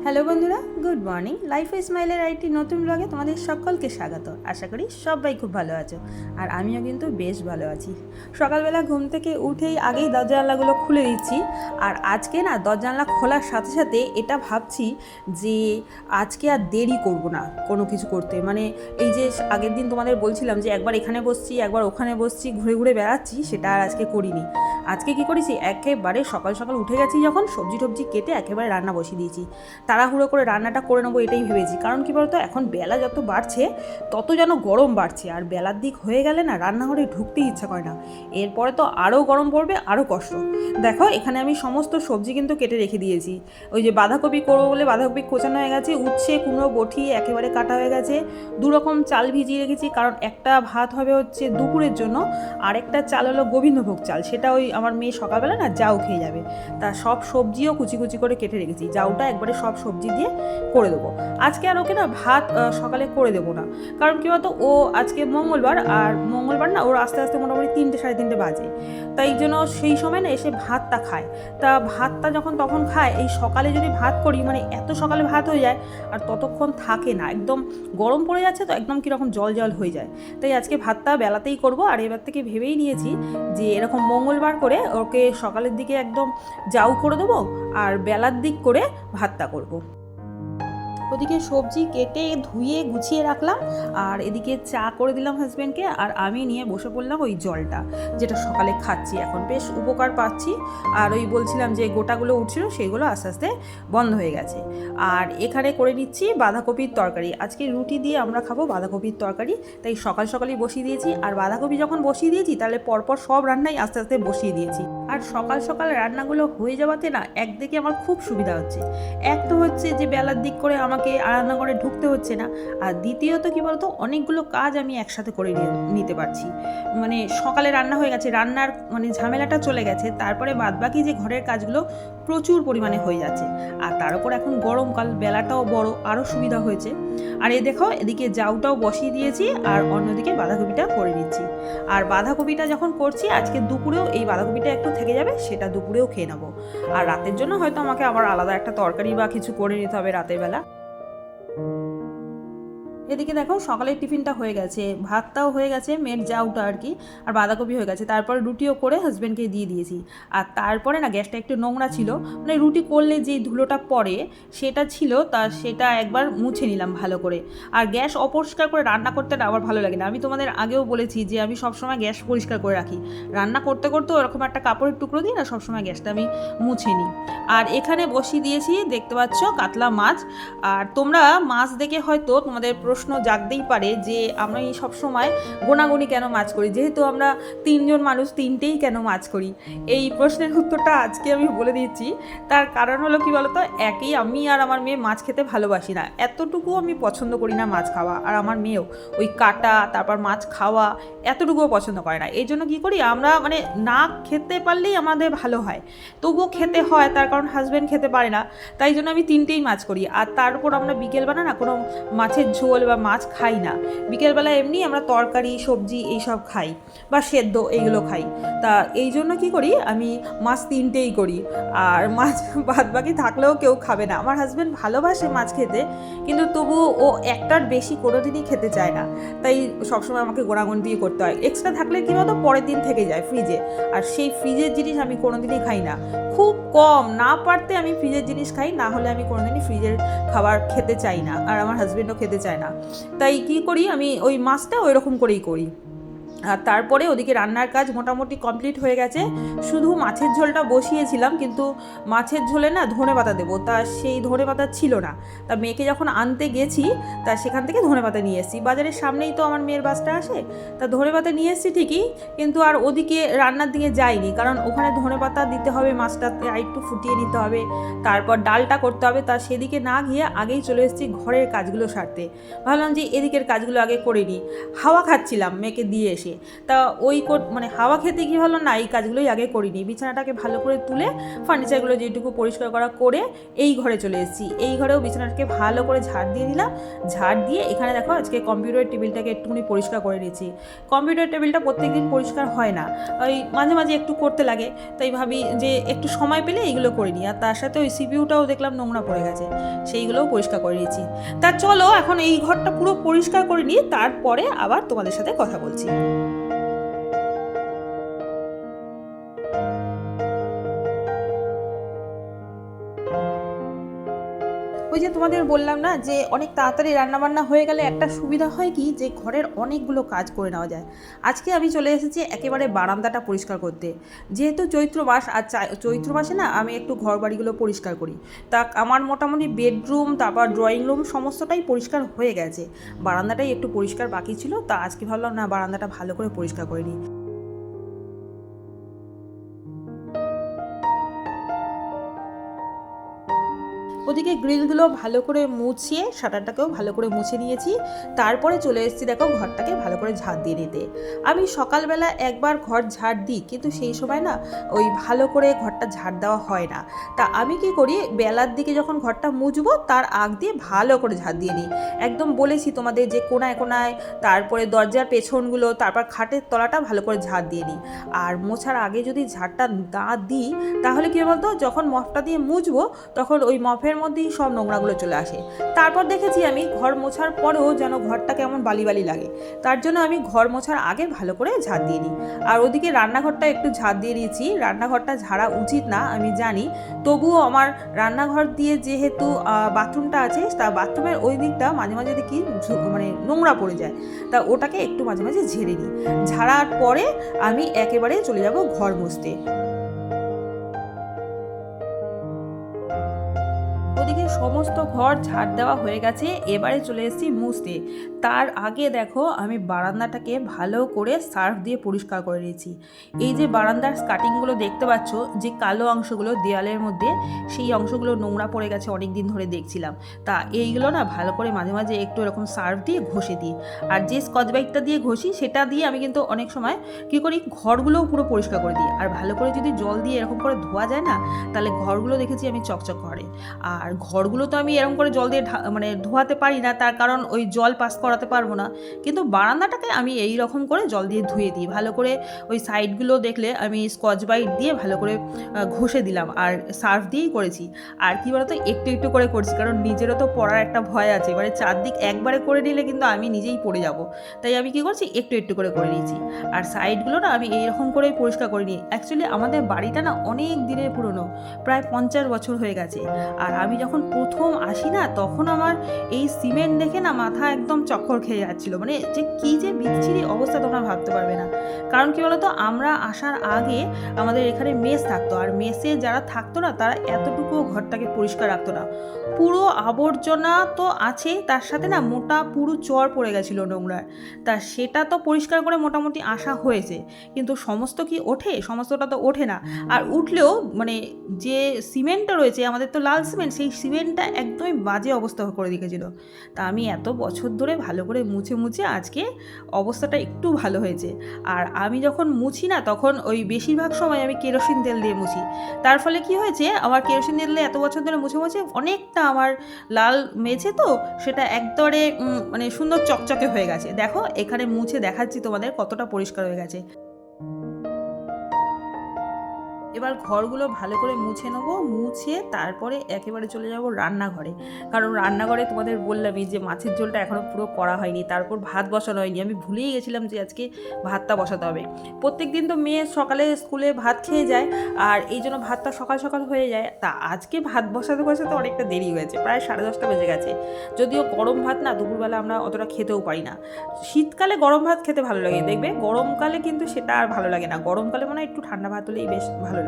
Hello বন্ধুরা, good morning. Life স্মাইলের IT নতুন ব্লগে তোমাদের সকলকে স্বাগত। আশা করি সবাই খুব ভালো আছো, আর আমিও কিন্তু বেশ ভালো আছি। সকালবেলা ঘুম থেকে উঠেই আগেই দরজা জানলাগুলো খুলে দিচ্ছি। আর আজকে না দরজা জানলা খোলার সাথে সাথে এটা ভাবছি যে আজকে আর দেরি করব না কোনো কিছু করতে। মানে এই যে আগের দিন তোমাদের বলছিলাম যে একবার এখানে বসছি একবার ওখানে বসছি, ঘুরে ঘুরে বেড়াচ্ছি, সেটা আর আজকে করিনি। আজকে কি করেছি, একেবারে সকাল সকাল উঠে গেছি যখন, সবজি টবজি কেটে একেবারে রান্না বসিয়ে দিয়েছি। তাড়াহুড়ো করে রান্নাটা করে নেবো এটাই ভেবেছি। কারণ কি বলতো, এখন বেলা যত বাড়ছে তত যেন গরম বাড়ছে, আর বেলার দিক হয়ে গেলে না রান্নাঘরে ঢুকতেই ইচ্ছা করে না। এরপরে তো আরও গরম পড়বে, আরও কষ্ট। দেখো এখানে আমি সমস্ত সবজি কিন্তু কেটে রেখে দিয়েছি। ওই যে বাঁধাকপি করবো বলে বাঁধাকপি কোচানো হয়ে গেছে, উচ্ছে কুমড়ো বটি একেবারে কাটা হয়ে গেছে। দুরকম চাল ভিজিয়ে রেখেছি, কারণ একটা ভাত হবে হচ্ছে দুপুরের জন্য, আর একটা চাল হলো গোবিন্দভোগ চাল, সেটা ওই আমার মেয়ে সকালবেলা না জাউ খেয়ে যাবে। তা সব সবজিও কুচি কুচি করে কেটে রেখেছি, জাউটা একবারে সব সবজি দিয়ে করে দেবো। আজকে আর ওকে না ভাত সকালে করে দেবো না, কারণ কী বলতো, ও আজকে মঙ্গলবার, আর মঙ্গলবার না ওর আস্তে আস্তে মোটামুটি 3টে সাড়ে 3টে বাজে। তাই জন্য সেই সময় না এসে ভাতটা খায়। তা ভাতটা যখন তখন খায়, এই সকালে যদি ভাত করি মানে এত সকালে ভাত হয়ে যায় আর ততক্ষণ থাকে না, একদম গরম পড়ে যাচ্ছে তো একদম কীরকম জল জল হয়ে যায়। তাই আজকে ভাতটা বেলাতেই করব। আর এবার থেকে ভেবেই নিয়েছি যে এরকম মঙ্গলবার করে ওকে সকালের দিকে একদম জাউ করে দেবো, আর বেলার দিক করে ভাতটা করব। ওদিকে সবজি কেটে ধুয়ে গুছিয়ে রাখলাম, আর এদিকে চা করে দিলাম হাজব্যান্ডকে, আর আমি নিয়ে বসে পড়লাম ওই জলটা, যেটা সকালে খাচ্ছি। এখন বেশ উপকার পাচ্ছি। আর ওই বলছিলাম যে গোটাগুলো উঠছিল সেগুলো আস্তে আস্তে বন্ধ হয়ে গেছে। আর এখানে করে নিচ্ছি বাঁধাকপির তরকারি। আজকে রুটি দিয়ে আমরা খাবো বাঁধাকপির তরকারি, তাই সকাল সকালই বসিয়ে দিয়েছি। আর বাঁধাকপি যখন বসিয়ে দিয়েছি তাহলে পরপর সব রান্নাই আস্তে আস্তে বসিয়ে দিয়েছি। আর সকাল সকাল রান্নাগুলো হয়ে যাওয়াতে না একদিকে আমার খুব সুবিধা হচ্ছে। এক তো হচ্ছে যে বেলার দিক করে আমাকে রান্নাঘরে ঢুকতে হচ্ছে না, আর দ্বিতীয়ত কি বলতো, অনেকগুলো কাজ আমি একসাথে করে নিতে পারছি। মানে সকালে রান্না হয়ে গেছে, রান্নার মানে ঝামেলাটা চলে গেছে, তারপরে বাদবাকি যে ঘরের কাজগুলো প্রচুর পরিমাণে হয়ে যাচ্ছে। আর তার উপর এখন গরমকাল, বেলাটাও বড়, আরও সুবিধা হয়েছে। আর এই দেখো এদিকে জাউটাও বসিয়ে দিয়েছি, আর অন্যদিকে বাঁধাকপিটা করে নিচ্ছি। আর বাঁধাকপিটা যখন করছি আজকে দুপুরেও এই বাঁধাকপিটা একটু থেকে যাবে, সেটা দুপুরেও খেয়ে নেবো। আর রাতের জন্য হয়তো আমাকে আবার আলাদা একটা তরকারি বা কিছু করে নিতে হবে রাতের বেলা। এদিকে দেখো সকালের টিফিনটা হয়ে গেছে, ভাতটাও হয়ে গেছে, মেয়ের জাউটা আর কি, আর বাঁধাকপি হয়ে গেছে। তারপরে রুটিও করে হাজব্যান্ডকে দিয়ে দিয়েছি। আর তারপরে না গ্যাসটা একটু নোংরা ছিল, মানে রুটি করলে যেই ধুলোটা পড়ে সেটা ছিল, তা সেটা একবার মুছে নিলাম ভালো করে। আর গ্যাস অপরিষ্কার করে রান্না করতে না আমার ভালো লাগে না। আমি তোমাদের আগেও বলেছি যে আমি সবসময় গ্যাস পরিষ্কার করে রাখি, রান্না করতে করতে ওরকম একটা কাপড়ের টুকরো দিয়ে না সবসময় গ্যাসটা আমি মুছে নিই। আর এখানে বসিয়ে দিয়েছি, দেখতে পাচ্ছ, কাতলা মাছ। আর তোমরা মাছ দেখে হয়তো তোমাদের প্রশ্ন জাগতেই পারে যে আমরা এই সবসময় গোনাগুনি কেন মাছ করি, যেহেতু আমরা 3জন মানুষ 3টেই কেন মাছ করি। এই প্রশ্নের উত্তরটা আজকে আমি বলে দিচ্ছি। তার কারণ হলো কি বলতো, একই আমি আর আমার মেয়ে মাছ খেতে ভালোবাসি না, এতটুকু আমি পছন্দ করি না মাছ খাওয়া। আর আমার মেয়েও ওই কাটা তারপর মাছ খাওয়া এতটুকুও পছন্দ করে না। এই জন্য কী করি আমরা, মানে না খেতে পারলেই আমাদের ভালো হয়, তবুও খেতে হয়, তার কারণ হাজব্যান্ড খেতে পারে না। তাই জন্য আমি 3টেই মাছ করি। আর তার উপর আমরা বিকেলবেলা না কোনো মাছের ঝোল বা মাছ খাই না, বিকেলবেলা এমনি আমরা তরকারি সবজি এইসব খাই, বা সেদ্ধ এইগুলো খাই। তা এই জন্য কী করি, আমি মাছ 3টেই করি। আর মাছ বাদ বাকি থাকলেও কেউ খাবে না। আমার হাজব্যান্ড ভালোবাসে মাছ খেতে, কিন্তু তবু ও একটার বেশি কোনো দিনই খেতে চায় না, তাই সবসময় আমাকে গোনাগুন দিয়ে করতে হয়। এক্সট্রা থাকলে কী বলতো পরের দিন থেকে যায় ফ্রিজে, আর সেই ফ্রিজের জিনিস আমি কোনো দিনই খাই না। খুব কম, না পারতে আমি ফ্রিজের জিনিস খাই, না হলে আমি কোনোদিনই ফ্রিজের খাবার খেতে চাই না, আর আমার হাজব্যান্ডও খেতে চায় না। তাই কী করি, আমি ওই মাছটা ওই রকম করেই করি। আর তারপরে ওদিকে রান্নার কাজ মোটামুটি কমপ্লিট হয়ে গেছে, শুধু মাছের ঝোলটা বসিয়েছিলাম, কিন্তু মাছের ঝোলে না ধনেপাতা দেবো, তা সেই ধনেপাতা ছিল না। তা মেয়েকে যখন আনতে গেছি তা সেখান থেকে ধনেপাতা নিয়ে এসেছি, বাজারের সামনেই তো আমার মেয়ের বাসটা আসে, তা ধনেপাতা নিয়ে এসেছি ঠিকই, কিন্তু আর ওদিকে রান্নার দিকে যাইনি, কারণ ওখানে ধনেপাতা দিতে হবে, মাছটা একটু ফুটিয়ে নিতে হবে, তারপর ডালটা করতে হবে। তা সেদিকে না গিয়ে আগেই চলে এসেছি ঘরের কাজগুলো সারতে। ভাবলাম যে এদিকের কাজগুলো আগে করে নিই। হাওয়া খাচ্ছিলাম মেয়েকে দিয়ে এসে, তা ওই মানে হাওয়া খেতে কি হলো না, এই কাজগুলোই আগে করিনি। বিছানাটাকে ভালো করে তুলে ফার্নিচারগুলো যেটুকু পরিষ্কার করা করে এই ঘরে চলে এসেছি। এই ঘরেও বিছানাটাকে ভালো করে ঝাড় দিয়ে দিলাম। ঝাড় দিয়ে এখানে দেখো আজকে কম্পিউটার টেবিলটাকে একটুখানি পরিষ্কার করে নিয়েছি। কম্পিউটার টেবিলটা প্রত্যেকদিন পরিষ্কার হয় না, ওই মাঝে মাঝে একটু করতে লাগে, তাই ভাবি যে একটু সময় পেলে এইগুলো করে নিই। আর তার সাথে ওই সিপিইউটাও দেখলাম নোংরা পড়ে গেছে, সেইগুলোও পরিষ্কার করে নিয়েছি। তা চলো এখন এই ঘরটা পুরো পরিষ্কার করে নিই, তারপরে আবার তোমাদের সাথে কথা বলছি। ওই যে তোমাদের বললাম না যে অনেক তাড়াতাড়ি রান্নাবান্না হয়ে গেলে একটা সুবিধা হয় কি, যে ঘরের অনেকগুলো কাজ করে নেওয়া যায়। আজকে আমি চলে এসেছি একেবারে বারান্দাটা পরিষ্কার করতে, যেহেতু চৈত্র মাস, আর চৈত্র মাসে না আমি একটু ঘর বাড়িগুলো পরিষ্কার করি। তা আমার মোটামুটি বেডরুম, তারপর ড্রয়িং রুম সমস্তটাই পরিষ্কার হয়ে গেছে, বারান্দাটাই একটু পরিষ্কার বাকি ছিল। তা আজকে ভাবলাম না বারান্দাটা ভালো করে পরিষ্কার করে নিই। ওদিকে গ্রিলগুলো ভালো করে মুছিয়ে শাটারটাকেও ভালো করে মুছে নিয়েছি। তারপরে চলে এসেছি দেখো ঘরটাকে ভালো করে ঝাড় দিয়ে নিতে। আমি সকালবেলা একবার ঘর ঝাড় দিই, কিন্তু সেই সময় না ওই ভালো করে ঘরটা ঝাড় দেওয়া হয় না। তা আমি কি করি, বেলার দিকে যখন ঘরটা মুছবো তার আগ দিয়ে ভালো করে ঝাড় দিয়ে নিই। একদম বলেছি তোমাদের যে কোনায় কোনায়, তারপরে দরজার পেছনগুলো, তারপর খাটের তলাটা ভালো করে ঝাড় দিয়ে নিই। আর মোছার আগে যদি ঝাড়টা না দিই তাহলে কী বলতো, যখন মপটা দিয়ে মুছবো তখন ওই মপের মধ্যেই সব নোংরাগুলো চলে আসে। তারপর দেখেছি আমি ঘর মোছার পরেও যেন ঘরটা কেমন বালি বালি লাগে, তার জন্য আমি ঘর মোছার আগে ভালো করে ঝাড় দিয়ে নিই। আর ওদিকে রান্নাঘরটা একটু ঝাড় দিয়ে দিয়েছি। রান্নাঘরটা ঝাড়া উচিত না আমি জানি, তবুও আমার রান্নাঘর দিয়ে যেহেতু বাথরুমটা আছে, তা বাথরুমের ওই দিকটা মাঝে মাঝে দেখি মানে নোংরা পড়ে যায়, তা ওটাকে একটু মাঝে মাঝে ঝেড়ে নিই। ঝাড়ার পরে আমি একেবারে চলে যাব ঘর মুছতে। ওদিকে সমস্ত ঘর ঝাড় দেওয়া হয়ে গেছে, এবারে চলে এসেছি মুছতে। তার আগে দেখো আমি বারান্দাটাকে ভালো করে সার্ফ দিয়ে পরিষ্কার করে নিয়েছি। এই যে বারান্দার স্কার্টিংগুলো দেখতে পাচ্ছ, যে কালো অংশগুলো দেওয়ালের মধ্যে, সেই অংশগুলো নোংরা পড়ে গেছে অনেক দিন ধরে দেখছিলাম। তা এইগুলো না ভালো করে মাঝে মাঝে একটু এরকম সার্ফ দিয়ে ঘষে দিই। আর যে স্কচ ব্রাইটটা দিয়ে ঘষি সেটা দিয়ে আমি কিন্তু অনেক সময় কী করি, ঘরগুলোও পুরো পরিষ্কার করে দিই। আর ভালো করে যদি জল দিয়ে এরকম করে ধোয়া যায় না, তাহলে ঘরগুলো দেখেছি আমি চকচক করে। আর ঘরগুলো তো আমি এরকম করে জল দিয়ে মানে ধোয়াতে পারি না, তার কারণ ওই জল পাস করাতে পারবো না। কিন্তু বারান্দাটাকে আমি এই রকম করে জল দিয়ে ধুয়ে দিই ভালো করে। ওই সাইডগুলো দেখলে আমি স্কচ ব্রাইট দিয়ে ভালো করে ঘষে দিলাম, আর সার্ফ দিয়েই করেছি। আর কী বলতো, একটু একটু করে করছি, কারণ নিজেরও তো পড়ার একটা ভয় আছে। এবারে চারদিক একবারে করে নিলে কিন্তু আমি নিজেই পড়ে যাব, তাই আমি কী করছি, একটু একটু করে করে নিয়েছি। আর সাইডগুলো না আমি এইরকম করেই পরিষ্কার করে নিই। অ্যাকচুয়ালি আমাদের বাড়িটা না অনেক দিনের পুরনো, প্রায় 50 বছর হয়ে গেছে। আর আমি যখন প্রথম আসি না, তখন আমার এই সিমেন্ট দেখে না মাথা একদম চক্কর খেয়ে যাচ্ছিল, মানে যে কী যে বিচ্ছিরি অবস্থা তোমরা ভাবতে পারবে না। কারণ কী বলতো, আমরা আসার আগে আমাদের এখানে মেস থাকতো, আর মেসে যারা থাকতো না তারা এতটুকু ঘরটাকে পরিষ্কার রাখতো না। পুরো আবর্জনা তো আছে, তার সাথে না মোটা পুরো চর পড়ে গেছিলো নোংরার। তা সেটা তো পরিষ্কার করে মোটামুটি আসা হয়েছে, কিন্তু সমস্ত কি ওঠে, সমস্তটা তো ওঠে না। আর উঠলেও মানে যে সিমেন্টটা রয়েছে, আমাদের তো লাল সিমেন্ট, সেই সিমেন্টটা একদমই বাজে অবস্থা করে রেখেছিল। তা আমি এত বছর ধরে ভালো করে মুছে মুছে আজকে অবস্থাটা একটু ভালো হয়েছে। আর আমি যখন মুছি না, তখন ওই বেশিরভাগ সময় আমি কেরোসিন তেল দিয়ে মুছি। তার ফলে কি হয়েছে, আমার কেরোসিন তেল দিয়ে এত বছর ধরে মুছে মুছে অনেকটা আমার লাল মেঝে তো সেটা একদরে মানে সুন্দর চকচকে হয়ে গেছে। দেখো এখানে মুছে দেখাচ্ছি তোমাদের কতটা পরিষ্কার হয়ে গেছে। এবার ঘরগুলো ভালো করে মুছে নেবো, মুছে তারপরে একেবারে চলে যাব রান্নাঘরে। কারণ রান্নাঘরে তোমাদের বললামই যে মাছের ঝোলটা এখনও পুরো করা হয়নি, তারপর ভাত বসানো হয়নি। আমি ভুলেই গেছিলাম যে আজকে ভাতটা বসাতে হবে। প্রত্যেক দিন তো মেয়ে সকালে স্কুলে ভাত খেয়ে যায়, আর এই জন্য ভাতটা সকাল সকাল হয়ে যায়। তা আজকে ভাত বসাতে বসাতে অনেকটা দেরি হয়েছে, প্রায় 10:30 বেজে গেছে। যদিও গরম ভাত না দুপুরবেলা আমরা অতটা খেতেও পারি না। শীতকালে গরম ভাত খেতে ভালো লাগে, দেখবে গরমকালে কিন্তু সেটা আর ভালো লাগে না। গরমকালে মনে হয় একটু ঠান্ডা ভাত হলেই বেশ ভালো লাগে।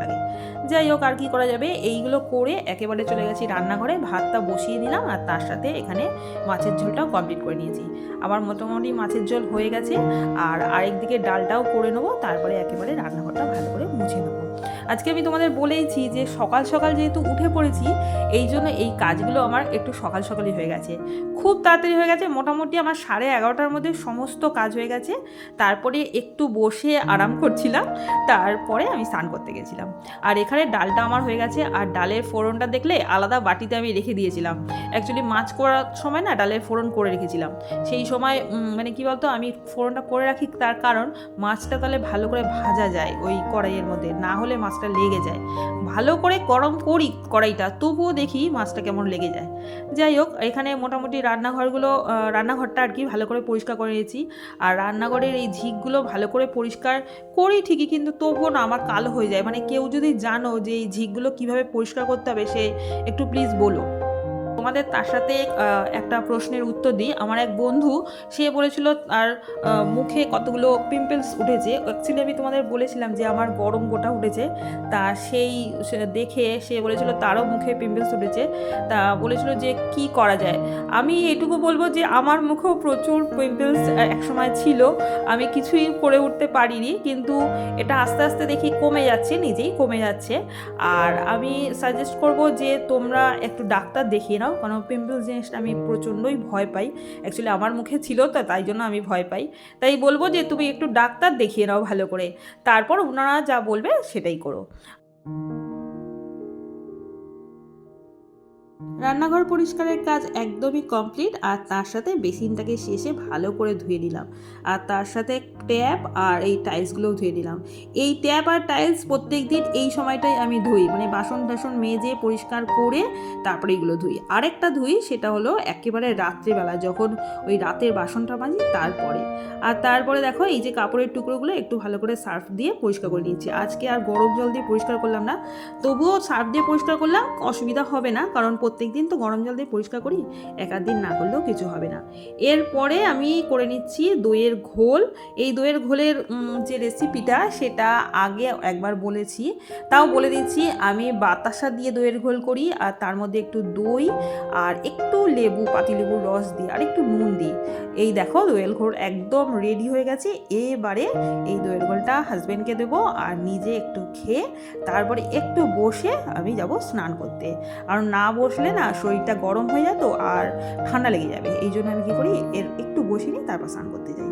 যাই হোক, আর কি করা যাবে, এইগুলো করে একেবারে চলে গেছি রান্নাঘরে। ভাতটা বসিয়ে দিলাম, আর তার সাথে এখানে মাছের ঝোলটাও কমপ্লিট করে নিয়েছি। আমার মোটামুটি মাছের ঝোল হয়ে গেছে, আর আরেকদিকে ডালটাও করে নেবো, তারপরে একেবারে রান্নাঘরটা ভালো করে মুছে নেবো। আজকে আমি তোমাদের বলেইছি যে সকাল সকাল যেহেতু উঠে পড়েছি, এই জন্য এই কাজগুলো আমার একটু সকাল সকালই হয়ে গেছে, খুব তাড়াতাড়ি হয়ে গেছে। মোটামুটি আমার 11:30টার মধ্যে সমস্ত কাজ হয়ে গেছে। তারপরে একটু বসে আরাম করছিলাম, তারপরে আমি স্নান করতে গেছিলাম। আর এখানে ডালটা আমার হয়ে গেছে, আর ডালের ফোড়নটা দেখলে আলাদা বাটিতে আমি রেখে দিয়েছিলাম। অ্যাকচুয়ালি মাছ করার সময় না ডালের ফোড়ন করে রেখেছিলাম। সেই সময় মানে কী বলতো, আমি ফোড়নটা করে রাখি তার কারণ মাছটা তাহলে ভালো করে ভাজা যায় ওই কড়াইয়ের মধ্যে, না হলে মাছটা লেগে যায়। ভালো করে গরম করি কড়াইটা, তবুও দেখি মাছটা কেমন লেগে যায়। যাই হোক, এখানে মোটামুটি রান্নাঘরটা আর কি ভালো করে পরিষ্কার করে নিয়েছি। আর রান্নাঘরের এই ঝিকগুলো ভালো করে পরিষ্কার করি ঠিকই, কিন্তু তবুও না আমার কালো হয়ে যায়। মানে কেউ যদি জানো যে এই ঝিকগুলো কীভাবে পরিষ্কার করতে হবে, সে একটু প্লিজ বলো। তোমাদের তার সাথে একটা প্রশ্নের উত্তর দিই। আমার এক বন্ধু, সে বলেছিল তার মুখে কতগুলো পিম্পলস উঠেছে। অ্যাকচুয়ালি আমি তোমাদের বলেছিলাম যে আমার গরম গোটা উঠেছে, তা সেই দেখে সে বলেছিল তারও মুখে পিম্পলস উঠেছে। তা বলেছিল যে কি করা যায়। আমি এটুকু বলবো যে আমার মুখেও প্রচুর পিম্পলস একসময় ছিল, আমি কিছুই করে উঠতে পারিনি, কিন্তু এটা আস্তে আস্তে দেখি কমে যাচ্ছে, নিজেই কমে যাচ্ছে। আর আমি সাজেস্ট করব যে তোমরা একটু ডাক্তার দেখিয়ে নাও, কারণ পিম্পলস জিনিসটা আমি প্রচণ্ডই ভয় পাই। অ্যাকচুয়ালি আমার মুখে ছিল তো, তাই জন্য আমি ভয় পাই। তাই বলবো যে তুমি একটু ডাক্তার দেখিয়ে নাও ভালো করে, তারপর ওনারা যা বলবে সেটাই করো। রান্নাঘর পরিষ্কারের কাজ একদমই কমপ্লিট, আর তার সাথে বেসিনটাকে শেষে ভালো করে ধুয়ে নিলাম, আর তার সাথে ট্যাপ আর এই টাইলসগুলোও ধুয়ে নিলাম। এই ট্যাপ আর টাইলস প্রত্যেক দিন এই সময়টাই আমি ধুই, মানে বাসন টাসন মেজে পরিষ্কার করে তারপরে এগুলো ধুই। আরেকটা ধুই, সেটা হলো একেবারে রাত্রিবেলা, যখন ওই রাতের বাসনটা মাজি তারপরে। আর তারপরে দেখো এই যে কাপড়ের টুকরোগুলো একটু ভালো করে সার্ফ দিয়ে পরিষ্কার করে নিয়েছি। আজকে আর গরম জল দিয়ে পরিষ্কার করলাম না, তবুও সার্ফ দিয়ে পরিষ্কার করলাম, অসুবিধা হবে না, কারণ প্রত্যেক দিন তো গরম জল দিয়ে পরিষ্কার করি, এক আধ দিন না করলেও কিছু হবে না। এরপরে আমি করে নিচ্ছি দইয়ের ঘোল। এই দইয়ের ঘোলের যে রেসিপিটা, সেটা আগে একবার বলেছি, তাও বলে দিচ্ছি। আমি বাতাসা দিয়ে দইয়ের ঘোল করি, আর তার মধ্যে একটু দই আর একটু লেবু, পাতিলেবুর রস দিই, আর একটু নুন দিই। এই দেখো দইয়ের ঘোল একদম রেডি হয়ে গেছে। এবারে এই দইয়ের ঘোলটা হাজব্যান্ডকে দেবো, আর নিজে একটু খেয়ে তারপরে একটু বসে আমি যাব স্নান করতে। আর না বসলে না শরীরটা গরম হয়ে যেত আর ঠান্ডা লেগে যাবে, এই জন্য আমি কী করি, একটু বসে নিই তারপর স্নান করতে যাই।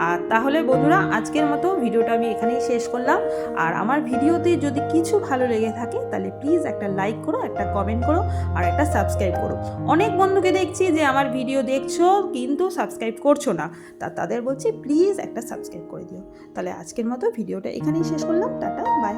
আর তাহলে বন্ধুরা, আজকের মতো ভিডিওটা আমি এখানেই শেষ করলাম। আর আমার ভিডিওতে যদি কিছু ভালো লেগে থাকে তাহলে প্লিজ একটা লাইক করো, একটা কমেন্ট করো, আর একটা সাবস্ক্রাইব করো। অনেক বন্ধুকে দেখছি যে আমার ভিডিও দেখছো কিন্তু সাবস্ক্রাইব করছো না, তাদের বলছি প্লিজ একটা সাবস্ক্রাইব করে দিও। তাহলে আজকের মতো ভিডিওটা এখানেই শেষ করলাম। Tata, by.